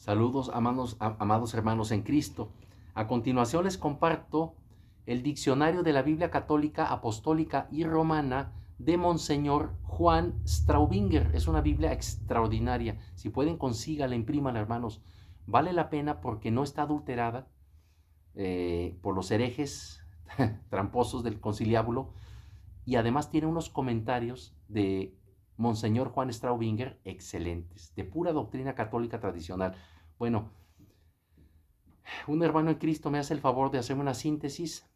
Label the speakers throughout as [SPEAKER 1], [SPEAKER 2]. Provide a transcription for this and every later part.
[SPEAKER 1] Saludos, amados hermanos en Cristo. A continuación les comparto el diccionario de la Biblia Católica, Apostólica y Romana de Monseñor Juan Straubinger. Es una Biblia extraordinaria. Si pueden, consígala, imprímala, hermanos. Vale la pena porque no está adulterada por los herejes tramposos del conciliábulo, y además tiene unos comentarios de Monseñor Juan Straubinger excelentes, de pura doctrina católica tradicional. Bueno, un hermano en Cristo me hace el favor de hacerme una síntesis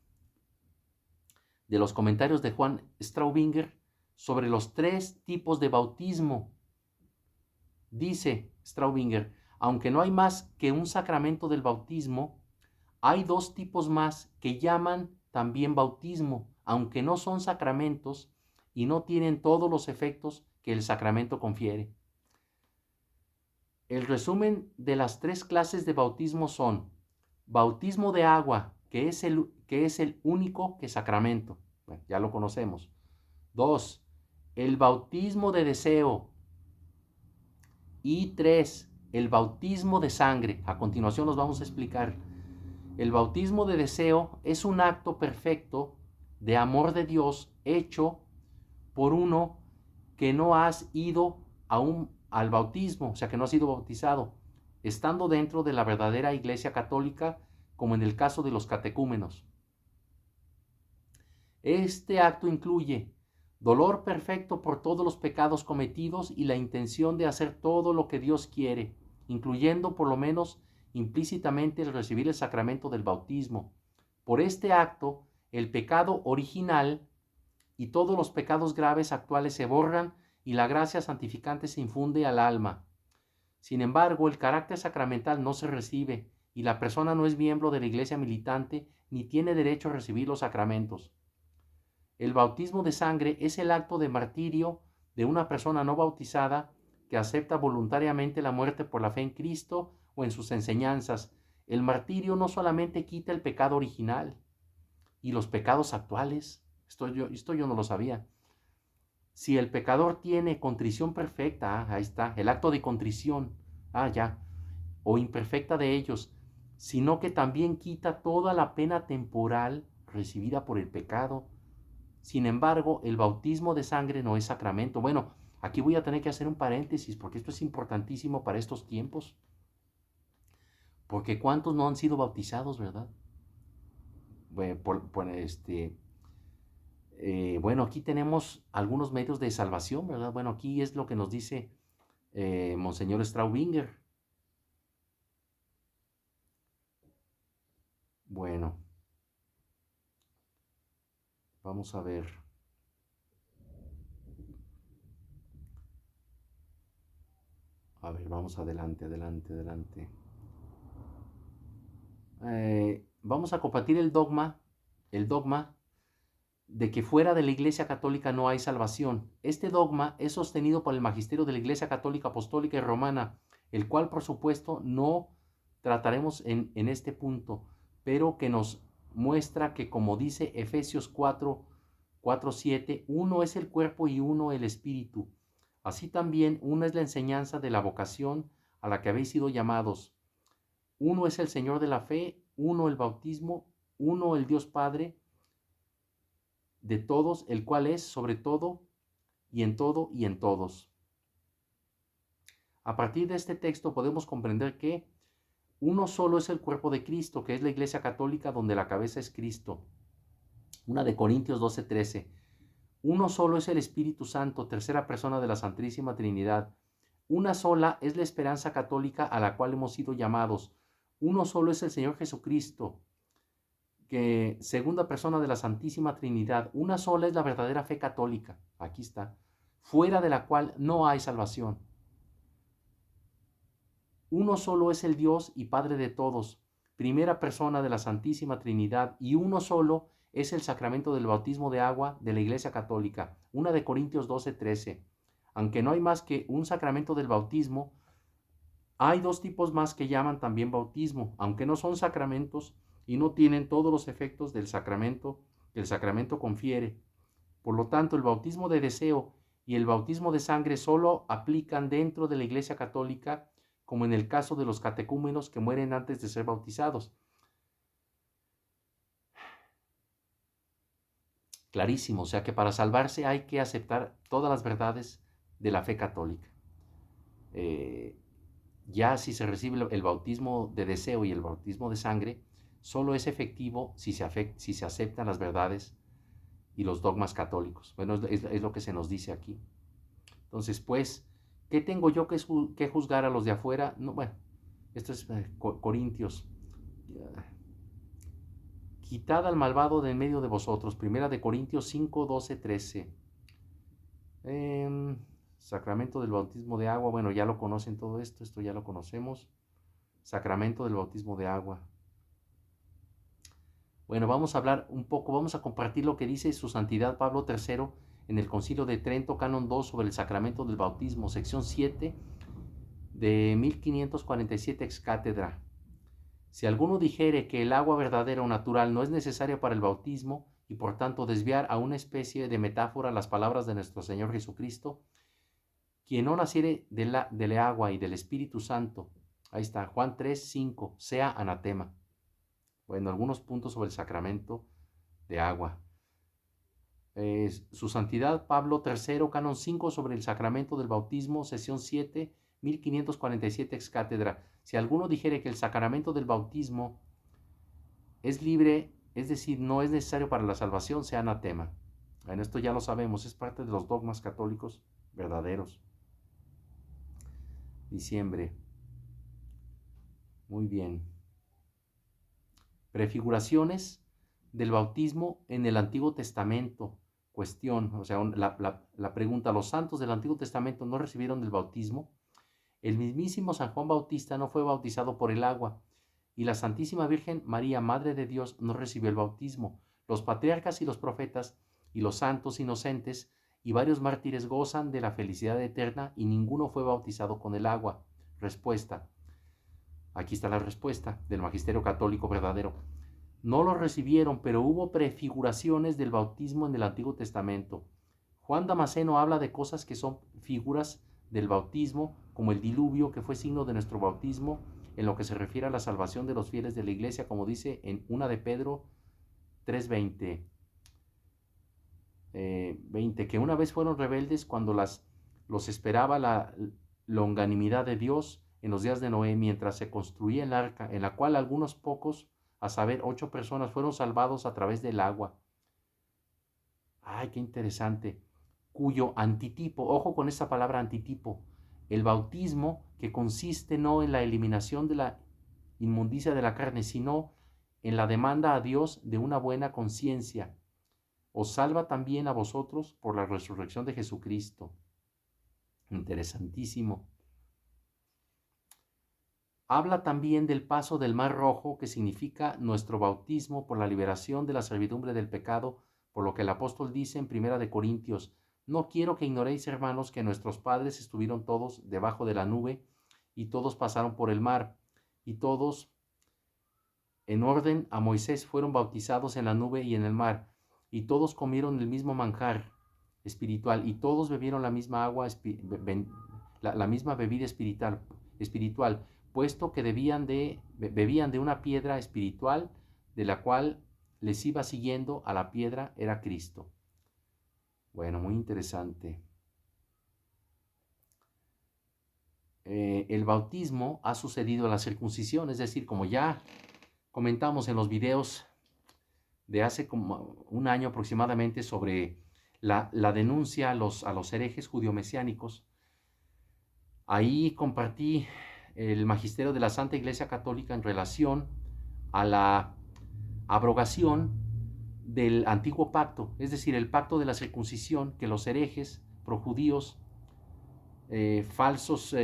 [SPEAKER 1] de los comentarios de Juan Straubinger sobre los 3 tipos de bautismo. Dice Straubinger, aunque no hay más que un sacramento del bautismo, hay 2 tipos más que llaman también bautismo, aunque no son sacramentos y no tienen todos los efectos que el sacramento confiere. El resumen de las 3 clases de bautismo son: bautismo de agua, que es el único que sacramento. Bueno, ya lo conocemos. 2. El bautismo de deseo. Y 3. El bautismo de sangre. A continuación los vamos a explicar. El bautismo de deseo es un acto perfecto de amor de Dios hecho por uno que no has ido aún al bautismo, o sea, que no has sido bautizado, estando dentro de la verdadera Iglesia Católica, como en el caso de los catecúmenos. Este acto incluye dolor perfecto por todos los pecados cometidos y la intención de hacer todo lo que Dios quiere, incluyendo por lo menos implícitamente el recibir el sacramento del bautismo. Por este acto, el pecado original y todos los pecados graves actuales se borran y la gracia santificante se infunde al alma. Sin embargo, el carácter sacramental no se recibe y la persona no es miembro de la iglesia militante ni tiene derecho a recibir los sacramentos. El bautismo de sangre es el acto de martirio de una persona no bautizada que acepta voluntariamente la muerte por la fe en Cristo o en sus enseñanzas. El martirio no solamente quita el pecado original y los pecados actuales. Esto yo no lo sabía. Si el pecador tiene contrición perfecta, ahí está, el acto de contrición, ya, o imperfecta de ellos, sino que también quita toda la pena temporal recibida por el pecado. Sin embargo, el bautismo de sangre no es sacramento. Bueno, aquí voy a tener que hacer un paréntesis porque esto es importantísimo para estos tiempos. Porque ¿cuántos no han sido bautizados, verdad? Bueno, aquí tenemos algunos medios de salvación, ¿verdad? Bueno, aquí es lo que nos dice Monseñor Straubinger. Bueno, vamos a ver. A ver, vamos adelante. Vamos a compartir el dogma de que fuera de la Iglesia Católica no hay salvación. Este dogma es sostenido por el magisterio de la Iglesia Católica Apostólica y Romana, el cual por supuesto no trataremos en este punto, pero que nos muestra que, como dice Efesios 4:7, uno es el cuerpo y uno el espíritu. Así también una es la enseñanza de la vocación a la que habéis sido llamados. Uno es el Señor de la fe, uno el bautismo, uno el Dios Padre de todos, el cual es sobre todo y en todos. A partir de este texto podemos comprender que uno solo es el cuerpo de Cristo, que es la Iglesia Católica donde la cabeza es Cristo. Una de Corintios 12:13. Uno solo es el Espíritu Santo, tercera persona de la Santísima Trinidad. Una sola es la esperanza católica a la cual hemos sido llamados. Uno solo es el Señor Jesucristo, que segunda persona de la Santísima Trinidad. Una sola es la verdadera fe católica. Aquí está. Fuera de la cual no hay salvación. Uno solo es el Dios y Padre de todos, primera persona de la Santísima Trinidad, y uno solo es el sacramento del bautismo de agua de la Iglesia Católica. Una de Corintios 12:13. Aunque no hay más que un sacramento del bautismo, hay 2 tipos más que llaman también bautismo, aunque no son sacramentos y no tienen todos los efectos del sacramento que el sacramento confiere. Por lo tanto, el bautismo de deseo y el bautismo de sangre solo aplican dentro de la Iglesia Católica como en el caso de los catecúmenos que mueren antes de ser bautizados. Clarísimo, o sea que para salvarse hay que aceptar todas las verdades de la fe católica. Ya si se recibe el bautismo de deseo y el bautismo de sangre, solo es efectivo si se aceptan las verdades y los dogmas católicos. Bueno, es lo que se nos dice aquí. Entonces, pues, ¿qué tengo yo que juzgar a los de afuera? No, bueno, esto es Corintios. Quitad al malvado de en medio de vosotros. Primera de Corintios 5, 12, 13. Sacramento del bautismo de agua. Bueno, ya lo conocen todo esto. Esto ya lo conocemos. Sacramento del bautismo de agua. Bueno, vamos a hablar un poco, vamos a compartir lo que dice su santidad Pablo III en el Concilio de Trento, Canon 2, sobre el sacramento del bautismo, sección 7 de 1547 ex cátedra. Si alguno dijere que el agua verdadera o natural no es necesaria para el bautismo y por tanto desviar a una especie de metáfora las palabras de nuestro Señor Jesucristo, quien no naciere de la agua y del Espíritu Santo, ahí está, Juan 3, 5, sea anatema. Bueno, algunos puntos sobre el sacramento de agua. Su santidad Pablo III, Canon 5 sobre el sacramento del bautismo, sesión 7, 1547 ex cátedra. Si alguno dijere que el sacramento del bautismo es libre, es decir, no es necesario para la salvación, sea anatema. Bueno, esto ya lo sabemos, es parte de los dogmas católicos verdaderos. Diciembre. Muy bien. Prefiguraciones del bautismo en el Antiguo Testamento. Cuestión, o sea, la pregunta, ¿los santos del Antiguo Testamento no recibieron el bautismo? El mismísimo San Juan Bautista no fue bautizado por el agua, y la Santísima Virgen María, Madre de Dios, no recibió el bautismo. Los patriarcas y los profetas, y los santos inocentes, y varios mártires gozan de la felicidad eterna, y ninguno fue bautizado con el agua. Respuesta. Aquí está la respuesta del magisterio católico verdadero. No lo recibieron, pero hubo prefiguraciones del bautismo en el Antiguo Testamento. Juan Damasceno habla de cosas que son figuras del bautismo, como el diluvio, que fue signo de nuestro bautismo, en lo que se refiere a la salvación de los fieles de la iglesia, como dice en 1 de Pedro 3:20. 20, que una vez fueron rebeldes cuando los esperaba la longanimidad de Dios en los días de Noé, mientras se construía el arca, en la cual algunos pocos, a saber, 8 personas, fueron salvados a través del agua. ¡Ay, qué interesante! Cuyo antitipo, ojo con esta palabra antitipo, el bautismo, que consiste no en la eliminación de la inmundicia de la carne, sino en la demanda a Dios de una buena conciencia, os salva también a vosotros por la resurrección de Jesucristo. Interesantísimo. Habla también del paso del Mar Rojo, que significa nuestro bautismo por la liberación de la servidumbre del pecado, por lo que el apóstol dice en 1 Corintios, no quiero que ignoréis, hermanos, que nuestros padres estuvieron todos debajo de la nube, y todos pasaron por el mar, y todos en orden a Moisés fueron bautizados en la nube y en el mar, y todos comieron el mismo manjar espiritual, y todos bebieron la misma agua, la misma bebida espiritual, puesto que bebían de una piedra espiritual, de la cual les iba siguiendo a la piedra era Cristo. Bueno, muy interesante. El bautismo ha sucedido a la circuncisión, es decir, como ya comentamos en los videos de hace como un año aproximadamente sobre la denuncia a los herejes judio-mesiánicos. Ahí compartí el magisterio de la Santa Iglesia Católica en relación a la abrogación del antiguo pacto, es decir, el pacto de la circuncisión que los herejes projudíos, falsos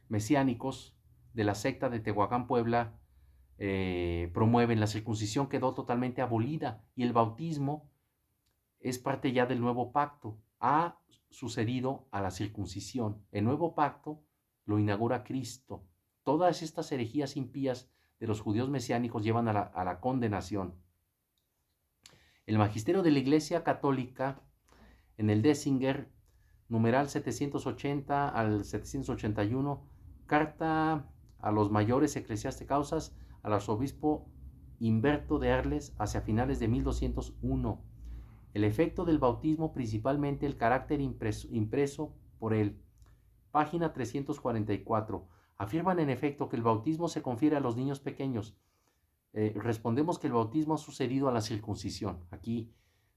[SPEAKER 1] mesiánicos de la secta de Tehuacán, Puebla, promueven. La circuncisión quedó totalmente abolida y el bautismo es parte ya del nuevo pacto. Ha sucedido a la circuncisión. El nuevo pacto lo inaugura Cristo. Todas estas herejías impías de los judíos mesiánicos llevan a la condenación. El magisterio de la Iglesia Católica, en el Dessinger, numeral 780 al 781, Carta a los mayores eclesiásticos al arzobispo Humberto de Arles hacia finales de 1201. El efecto del bautismo, principalmente el carácter impreso por él. Página 344. Afirman en efecto que el bautismo se confiere a los niños pequeños. Respondemos que el bautismo ha sucedido a la circuncisión. Aquí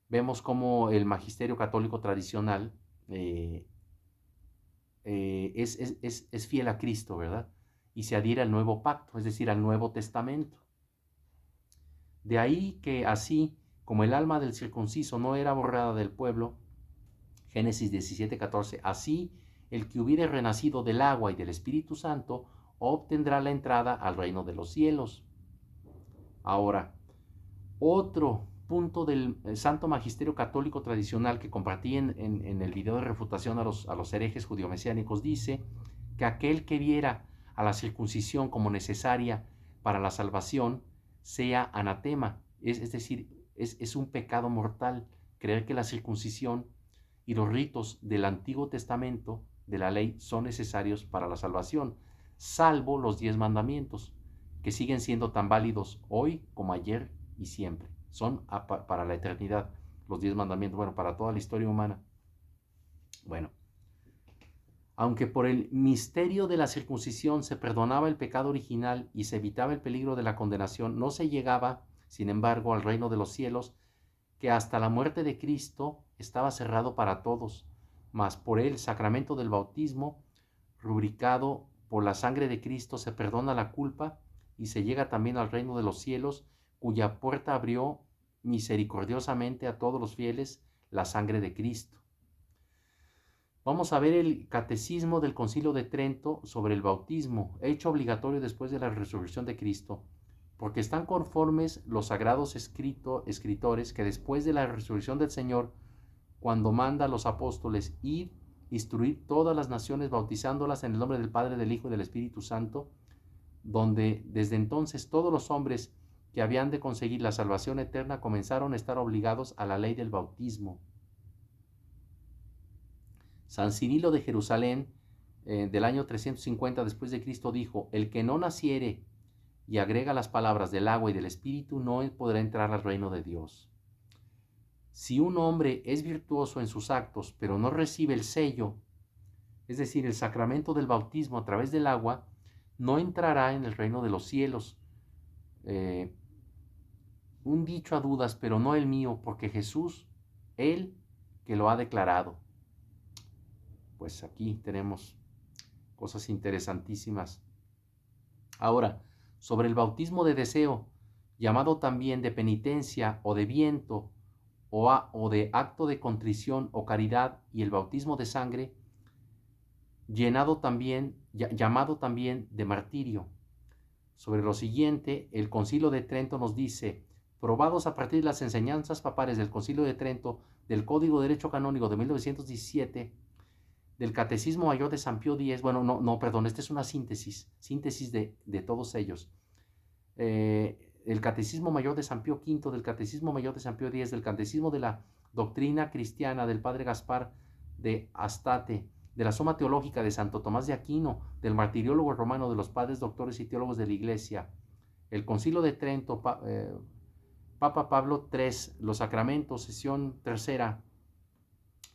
[SPEAKER 1] vemos cómo el magisterio católico tradicional es fiel a Cristo, ¿verdad? Y se adhiere al nuevo pacto, es decir, al Nuevo Testamento. De ahí que así como el alma del circunciso no era borrada del pueblo, Génesis 17:14, así el que hubiere renacido del agua y del Espíritu Santo obtendrá la entrada al reino de los cielos. Ahora, otro punto del Santo Magisterio Católico Tradicional que compartí en el video de refutación a los herejes judio-mesiánicos dice que aquel que viera a la circuncisión como necesaria para la salvación sea anatema, es decir, es un pecado mortal creer que la circuncisión y los ritos del Antiguo Testamento de la ley son necesarios para la salvación, salvo los 10 mandamientos, que siguen siendo tan válidos hoy como ayer y siempre. Son para la eternidad los 10 mandamientos, bueno, para toda la historia humana. Bueno, aunque por el misterio de la circuncisión se perdonaba el pecado original y se evitaba el peligro de la condenación, no se llegaba, sin embargo, al reino de los cielos, que hasta la muerte de Cristo estaba cerrado para todos, mas por el sacramento del bautismo, rubricado por la sangre de Cristo, se perdona la culpa y se llega también al reino de los cielos, cuya puerta abrió misericordiosamente a todos los fieles la sangre de Cristo. Vamos a ver el catecismo del Concilio de Trento sobre el bautismo, hecho obligatorio después de la resurrección de Cristo, porque están conformes los sagrados escritores que después de la resurrección del Señor, cuando manda a los apóstoles ir, instruir todas las naciones, bautizándolas en el nombre del Padre, del Hijo y del Espíritu Santo, donde desde entonces todos los hombres que habían de conseguir la salvación eterna comenzaron a estar obligados a la ley del bautismo. San Cirilo de Jerusalén, del año 350 después de Cristo, dijo: el que no naciere, y agrega las palabras del agua y del Espíritu, no podrá entrar al reino de Dios. Si un hombre es virtuoso en sus actos, pero no recibe el sello, es decir, el sacramento del bautismo a través del agua, no entrará en el reino de los cielos. Un dicho a dudas, pero no el mío, porque Jesús, Él que lo ha declarado. Pues aquí tenemos cosas interesantísimas. Ahora, sobre el bautismo de deseo, llamado también de penitencia o de viento o de acto de contrición o caridad, y el bautismo de sangre, llamado también de martirio. Sobre lo siguiente, el Concilio de Trento nos dice: probados a partir de las enseñanzas papales del Concilio de Trento, del Código de Derecho Canónico de 1917, del Catecismo Mayor de San Pío X, esta es una síntesis de todos ellos. El Catecismo Mayor de San Pío V, del Catecismo Mayor de San Pío X, del Catecismo de la Doctrina Cristiana del Padre Gaspar de Astate, de la Suma Teológica de Santo Tomás de Aquino, del Martiriólogo Romano, de los Padres Doctores y Teólogos de la Iglesia, el Concilio de Trento, Papa Pablo III, los Sacramentos, sesión tercera,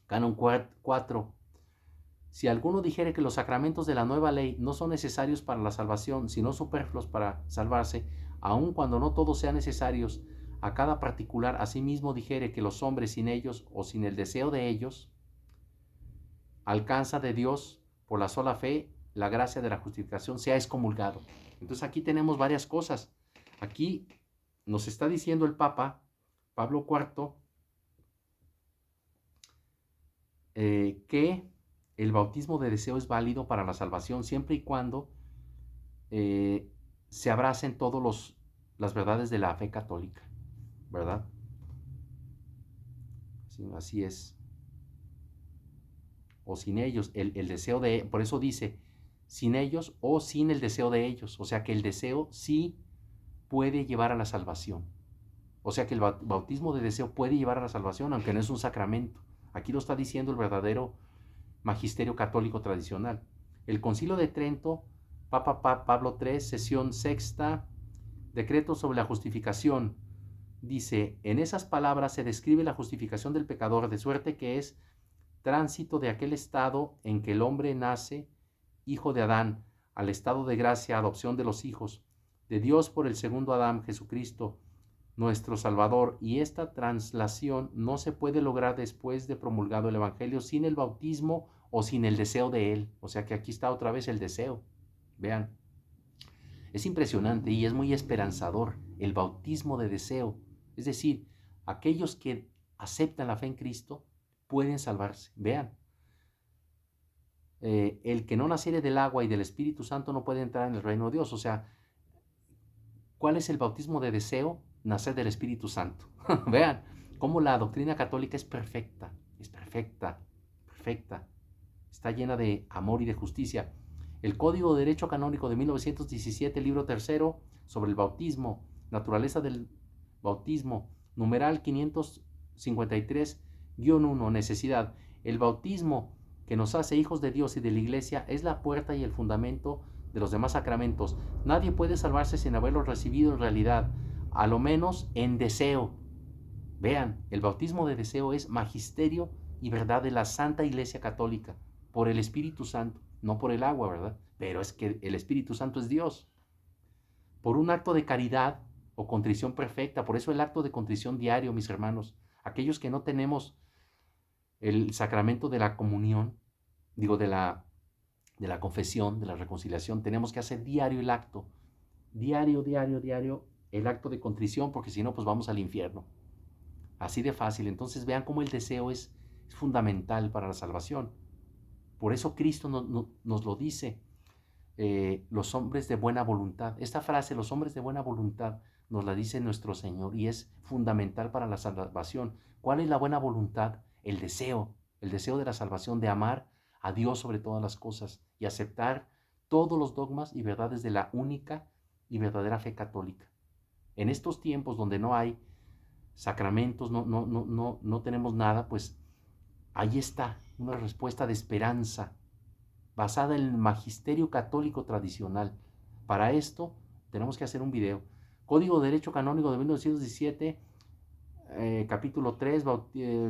[SPEAKER 1] Canon 4. Si alguno dijere que los sacramentos de la nueva ley no son necesarios para la salvación, sino superfluos para salvarse, aun cuando no todos sean necesarios, a cada particular asimismo dijere que los hombres sin ellos o sin el deseo de ellos, alcanza de Dios por la sola fe la gracia de la justificación, sea excomulgado. Entonces aquí tenemos varias cosas. Aquí nos está diciendo el Papa Pablo IV que el bautismo de deseo es válido para la salvación siempre y cuando se abracen todas las verdades de la fe católica, ¿verdad? Sí, así es. O sin ellos, el deseo de, por eso dice, sin ellos o sin el deseo de ellos. O sea que el deseo sí puede llevar a la salvación. O sea que el bautismo de deseo puede llevar a la salvación, aunque no es un sacramento. Aquí lo está diciendo el verdadero magisterio católico tradicional. El Concilio de Trento Pablo III, sesión sexta, decreto sobre la justificación. Dice, en esas palabras se describe la justificación del pecador, de suerte que es tránsito de aquel estado en que el hombre nace, hijo de Adán, al estado de gracia, adopción de los hijos de Dios por el segundo Adán, Jesucristo, nuestro Salvador. Y esta translación no se puede lograr después de promulgado el Evangelio sin el bautismo o sin el deseo de él. O sea que aquí está otra vez el deseo. Vean, es impresionante y es muy esperanzador el bautismo de deseo. Es decir, aquellos que aceptan la fe en Cristo pueden salvarse. Vean, el que no naciere del agua y del Espíritu Santo no puede entrar en el reino de Dios. O sea, ¿cuál es el bautismo de deseo? Nacer del Espíritu Santo. Vean cómo la doctrina católica es perfecta, perfecta. Está llena de amor y de justicia. El Código de Derecho Canónico de 1917, libro tercero, sobre el bautismo, naturaleza del bautismo, numeral 553-1, necesidad. El bautismo que nos hace hijos de Dios y de la Iglesia es la puerta y el fundamento de los demás sacramentos. Nadie puede salvarse sin haberlo recibido en realidad, a lo menos en deseo. Vean, el bautismo de deseo es magisterio y verdad de la Santa Iglesia Católica, por el Espíritu Santo, no por el agua, ¿verdad? Pero es que el Espíritu Santo es Dios. Por un acto de caridad o contrición perfecta, por eso el acto de contrición diario, mis hermanos, aquellos que no tenemos el sacramento de la comunión, digo, de la confesión, de la reconciliación, tenemos que hacer diario el acto, diario, el acto de contrición, porque si no, pues vamos al infierno. Así de fácil. Entonces vean cómo el deseo es fundamental para la salvación. Por eso Cristo nos lo dice, los hombres de buena voluntad. Esta frase, los hombres de buena voluntad, nos la dice nuestro Señor y es fundamental para la salvación. ¿Cuál es la buena voluntad? El deseo de la salvación, de amar a Dios sobre todas las cosas y aceptar todos los dogmas y verdades de la única y verdadera fe católica. En estos tiempos donde no hay sacramentos, no tenemos nada, pues ahí está una respuesta de esperanza basada en el magisterio católico tradicional. Para esto tenemos que hacer un video. Código de Derecho Canónico de 1917, capítulo 3,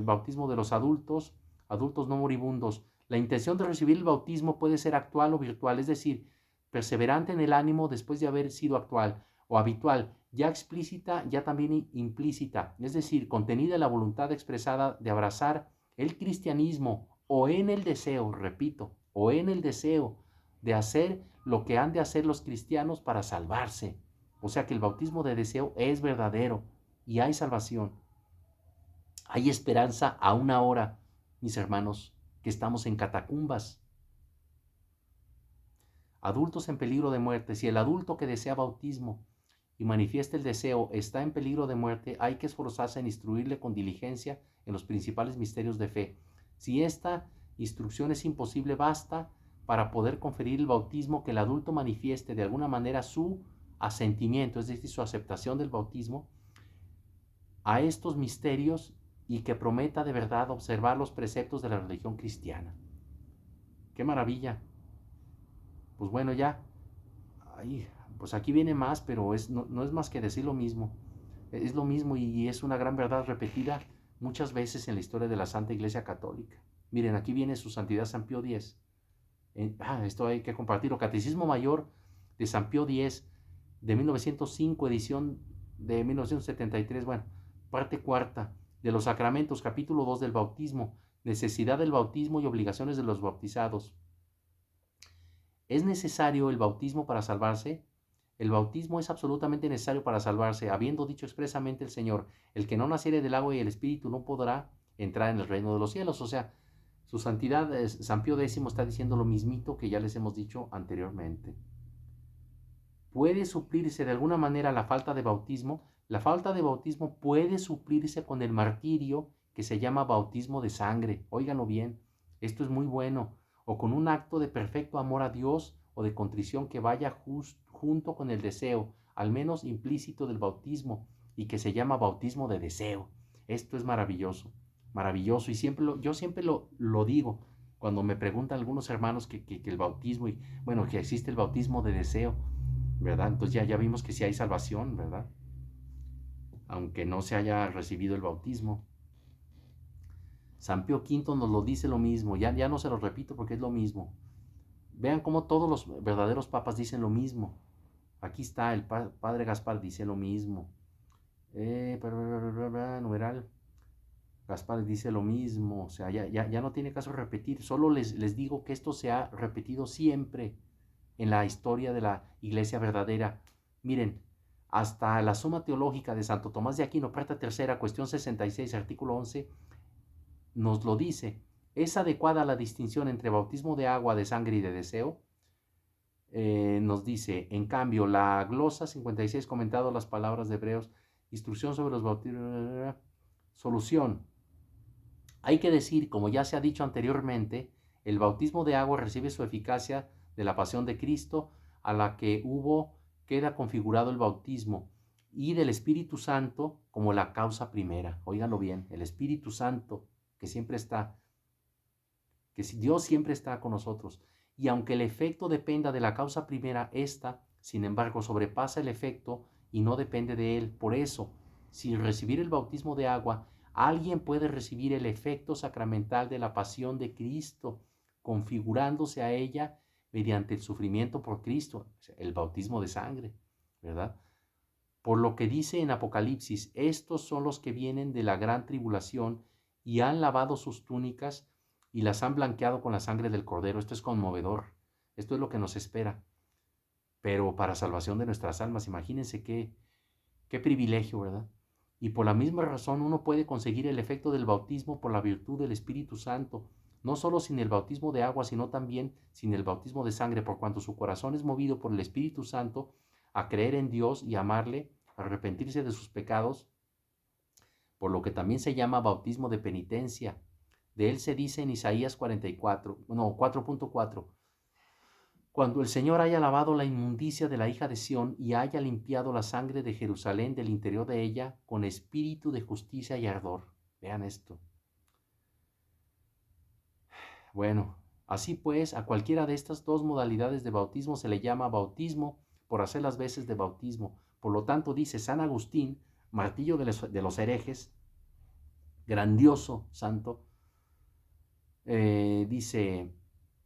[SPEAKER 1] bautismo de los adultos no moribundos. La intención de recibir el bautismo puede ser actual o virtual, es decir, perseverante en el ánimo después de haber sido actual, o habitual, ya explícita, ya también implícita, es decir, contenida en la voluntad expresada de abrazar el cristianismo, o en el deseo, repito, o en el deseo de hacer lo que han de hacer los cristianos para salvarse. O sea que el bautismo de deseo es verdadero y hay salvación. Hay esperanza aún ahora, mis hermanos, que estamos en catacumbas. Adultos en peligro de muerte. Si el adulto que desea bautismo y manifiesta el deseo está en peligro de muerte, hay que esforzarse en instruirle con diligencia en los principales misterios de fe. Si esta instrucción es imposible, basta para poder conferir el bautismo que el adulto manifieste de alguna manera su asentimiento, es decir, su aceptación del bautismo a estos misterios y que prometa de verdad observar los preceptos de la religión cristiana. ¡Qué maravilla! Pues bueno, ya, pues aquí viene más, pero no es más que decir lo mismo. Es lo mismo y es una gran verdad repetida muchas veces en la historia de la Santa Iglesia Católica. Miren, aquí viene su Santidad San Pío X. Esto hay que compartirlo. Catecismo Mayor de San Pío X, de 1905, edición de 1973, bueno, parte cuarta, de los sacramentos, capítulo 2 del bautismo, necesidad del bautismo y obligaciones de los bautizados. ¿Es necesario el bautismo para salvarse? El bautismo es absolutamente necesario para salvarse, habiendo dicho expresamente el Señor, el que no naciere del agua y el Espíritu no podrá entrar en el reino de los cielos. O sea, su santidad San Pío X está diciendo lo mismito que ya les hemos dicho anteriormente. ¿Puede suplirse de alguna manera la falta de bautismo? La falta de bautismo puede suplirse con el martirio que se llama bautismo de sangre. Óiganlo bien, esto es muy bueno. O con un acto de perfecto amor a Dios o de contrición que vaya junto con el deseo, al menos implícito del bautismo, y que se llama bautismo de deseo. Esto es maravilloso, maravilloso, y yo siempre lo digo. Cuando me preguntan algunos hermanos que el bautismo, y bueno, que existe el bautismo de deseo, ¿verdad? Entonces ya vimos que sí hay salvación, ¿verdad? Aunque no se haya recibido el bautismo. San Pío V nos lo dice lo mismo, ya no se lo repito porque es lo mismo. Vean cómo todos los verdaderos papas dicen lo mismo. Aquí está, el padre Gaspar dice lo mismo. Numeral. Gaspar dice lo mismo, o sea, ya no tiene caso repetir. Solo les digo que esto se ha repetido siempre en la historia de la iglesia verdadera. Miren, hasta la Suma Teológica de Santo Tomás de Aquino, parte tercera, cuestión 66, artículo 11, nos lo dice. ¿Es adecuada la distinción entre bautismo de agua, de sangre y de deseo? Nos dice, en cambio, la glosa 56, comentado las palabras de Hebreos, instrucción sobre los bautismos, solución. Hay que decir, como ya se ha dicho anteriormente, el bautismo de agua recibe su eficacia de la pasión de Cristo, a la que queda configurado el bautismo, y del Espíritu Santo como la causa primera. Óiganlo bien, el Espíritu Santo, que siempre está, que Dios siempre está con nosotros. Y aunque el efecto dependa de la causa primera, esta, sin embargo, sobrepasa el efecto y no depende de él. Por eso, sin recibir el bautismo de agua, alguien puede recibir el efecto sacramental de la pasión de Cristo, configurándose a ella mediante el sufrimiento por Cristo, el bautismo de sangre, ¿verdad? Por lo que dice en Apocalipsis, estos son los que vienen de la gran tribulación y han lavado sus túnicas y las han blanqueado con la sangre del Cordero. Esto es conmovedor, esto es lo que nos espera, pero para salvación de nuestras almas. Imagínense qué privilegio, ¿verdad? Y por la misma razón uno puede conseguir el efecto del bautismo por la virtud del Espíritu Santo, no solo sin el bautismo de agua, sino también sin el bautismo de sangre, por cuanto su corazón es movido por el Espíritu Santo a creer en Dios y amarle, a arrepentirse de sus pecados, por lo que también se llama bautismo de penitencia. De él se dice en Isaías 4.4, cuando el Señor haya lavado la inmundicia de la hija de Sión y haya limpiado la sangre de Jerusalén del interior de ella con espíritu de justicia y ardor. Vean esto. Bueno, así pues, a cualquiera de estas dos modalidades de bautismo se le llama bautismo por hacer las veces de bautismo. Por lo tanto, dice San Agustín, martillo de los herejes, grandioso santo, dice,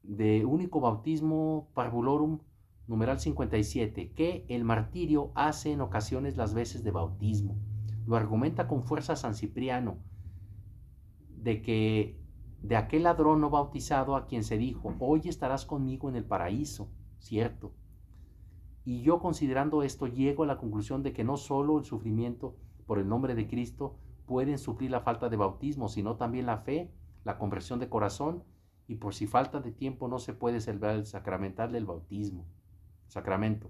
[SPEAKER 1] de único bautismo parvulorum, numeral 57, que el martirio hace en ocasiones las veces de bautismo. Lo argumenta con fuerza San Cipriano, de que de aquel ladrón no bautizado a quien se dijo, hoy estarás conmigo en el paraíso, ¿cierto? Y yo, considerando esto, llego a la conclusión de que no solo el sufrimiento por el nombre de Cristo pueden suplir la falta de bautismo, sino también la fe, la conversión de corazón, y por si falta de tiempo no se puede celebrar el sacramental del bautismo. Sacramento.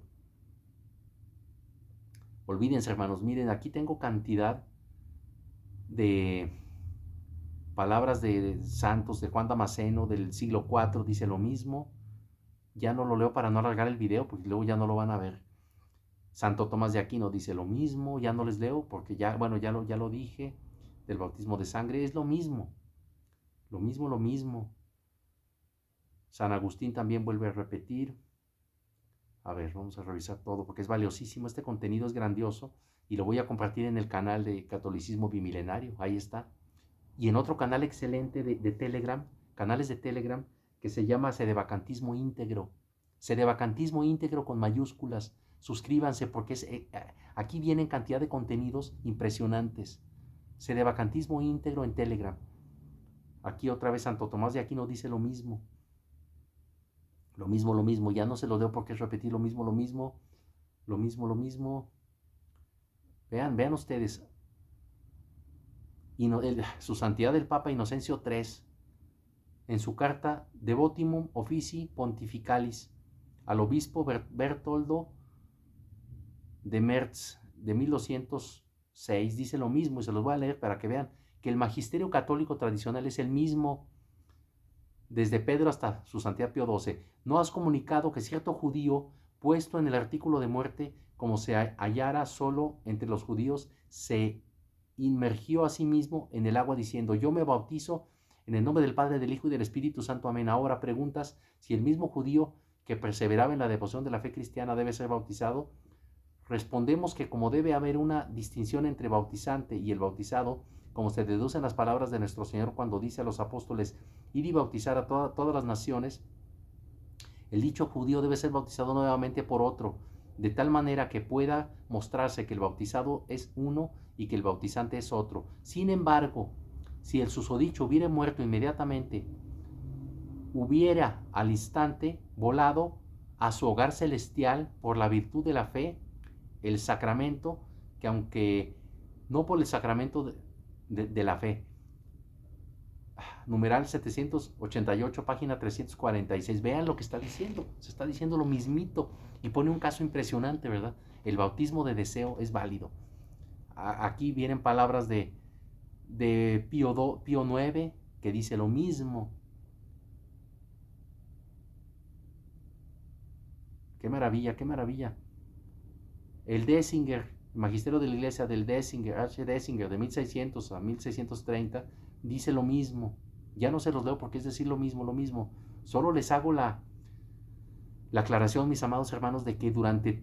[SPEAKER 1] Olvídense, hermanos, miren, aquí tengo cantidad de palabras de santos, de Juan Damasceno, del siglo IV, dice lo mismo. Ya no lo leo para no alargar el video, porque luego ya no lo van a ver. Santo Tomás de Aquino dice lo mismo, ya no les leo, porque ya lo dije, del bautismo de sangre, es lo mismo. Lo mismo. San Agustín también vuelve a repetir. A ver, vamos a revisar todo porque es valiosísimo. Este contenido es grandioso y lo voy a compartir en el canal de Catolicismo Bimilenario. Ahí está. Y en otro canal excelente de Telegram, canales de Telegram, que se llama Sedevacantismo Íntegro. Sedevacantismo Íntegro con mayúsculas. Suscríbanse porque aquí vienen cantidad de contenidos impresionantes. Sedevacantismo Íntegro en Telegram. Aquí otra vez Santo Tomás de Aquino dice lo mismo. Lo mismo. Ya no se lo leo porque es repetir lo mismo. Vean ustedes. Su Santidad el Papa Inocencio III, en su carta Devotimum Officii Pontificalis al obispo Bertoldo de Merz de 1206, dice lo mismo, y se los voy a leer para que vean que el magisterio católico tradicional es el mismo desde Pedro hasta su Santidad Pío XII. No has comunicado que cierto judío, puesto en el artículo de muerte, como se hallara solo entre los judíos, se inmergió a sí mismo en el agua diciendo, yo me bautizo En el nombre del Padre, del Hijo y del Espíritu Santo. Amén. Ahora preguntas si el mismo judío que perseveraba en la devoción de la fe cristiana debe ser bautizado. Respondemos que como debe haber una distinción entre bautizante y el bautizado, como se deduce en las palabras de nuestro Señor cuando dice a los apóstoles, ir y bautizar a todas las naciones, el dicho judío debe ser bautizado nuevamente por otro, de tal manera que pueda mostrarse que el bautizado es uno y que el bautizante es otro. Sin embargo, si el susodicho hubiera muerto inmediatamente, hubiera al instante volado a su hogar celestial por la virtud de la fe, el sacramento, que aunque no por el sacramento de la fe, numeral 788, página 346, vean lo que está diciendo, se está diciendo lo mismito, y pone un caso impresionante, ¿verdad? El bautismo de deseo es válido. Aquí vienen palabras de Pío IX, que dice lo mismo. ¡Qué maravilla, qué maravilla! El Dessinger, Magisterio de la Iglesia del Dessinger, H. Dessinger, de 1600 a 1630, dice lo mismo. Ya no se los leo porque es decir lo mismo, lo mismo. Solo les hago la aclaración, mis amados hermanos, de que durante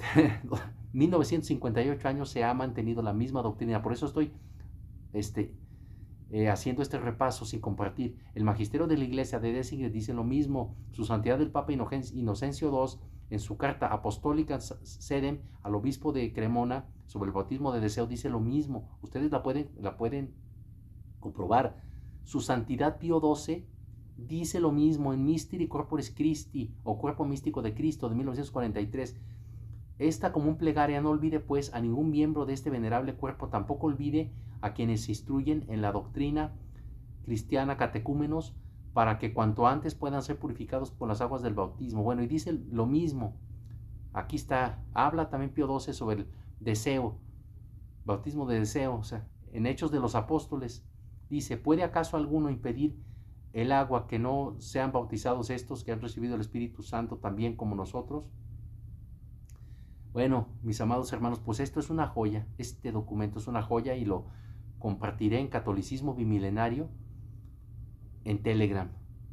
[SPEAKER 1] 1958 años se ha mantenido la misma doctrina. Por eso estoy haciendo este repaso sin compartir. El Magisterio de la Iglesia de Dessinger dice lo mismo. Su Santidad el Papa Inocencio II, en su carta apostólica Sedem al obispo de Cremona sobre el bautismo de deseo, dice lo mismo. Ustedes la pueden comprobar. Su Santidad Pío XII dice lo mismo en Mysteri Corporis Christi, o Cuerpo Místico de Cristo, de 1943. Esta común plegaria no olvide pues a ningún miembro de este venerable cuerpo, tampoco olvide a quienes se instruyen en la doctrina cristiana, catecúmenos, para que cuanto antes puedan ser purificados por las aguas del bautismo. Bueno, y dice lo mismo. Aquí está, habla también Pío XII sobre el deseo, bautismo de deseo, o sea, en Hechos de los Apóstoles, dice, ¿puede acaso alguno impedir el agua que no sean bautizados estos que han recibido el Espíritu Santo también como nosotros? Bueno, mis amados hermanos, pues esto es una joya, este documento es una joya y lo compartiré en Catolicismo Bimilenario en Telegram.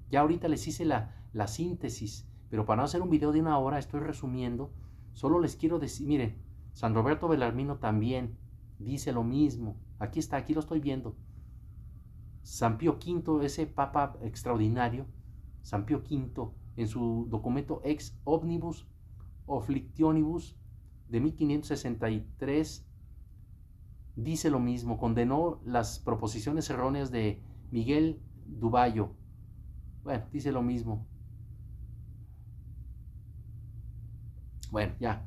[SPEAKER 1] Ya ahorita les hice la síntesis, pero para no hacer un video de 1 hora estoy resumiendo. Solo les quiero decir, miren, San Roberto Belarmino también dice lo mismo. Aquí está, aquí lo estoy viendo. San Pío V, ese papa extraordinario, San Pío V, en su documento Ex Omnibus Afflictionibus de 1563, dice lo mismo. Condenó las proposiciones erróneas de Miguel Duvallo. Bueno, dice lo mismo. Bueno, ya.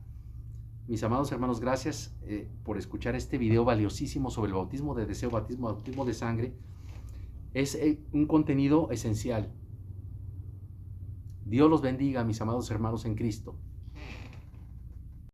[SPEAKER 1] Mis amados hermanos, gracias por escuchar este video valiosísimo sobre el bautismo de deseo, bautismo de sangre. Es un contenido esencial. Dios los bendiga, mis amados hermanos en Cristo.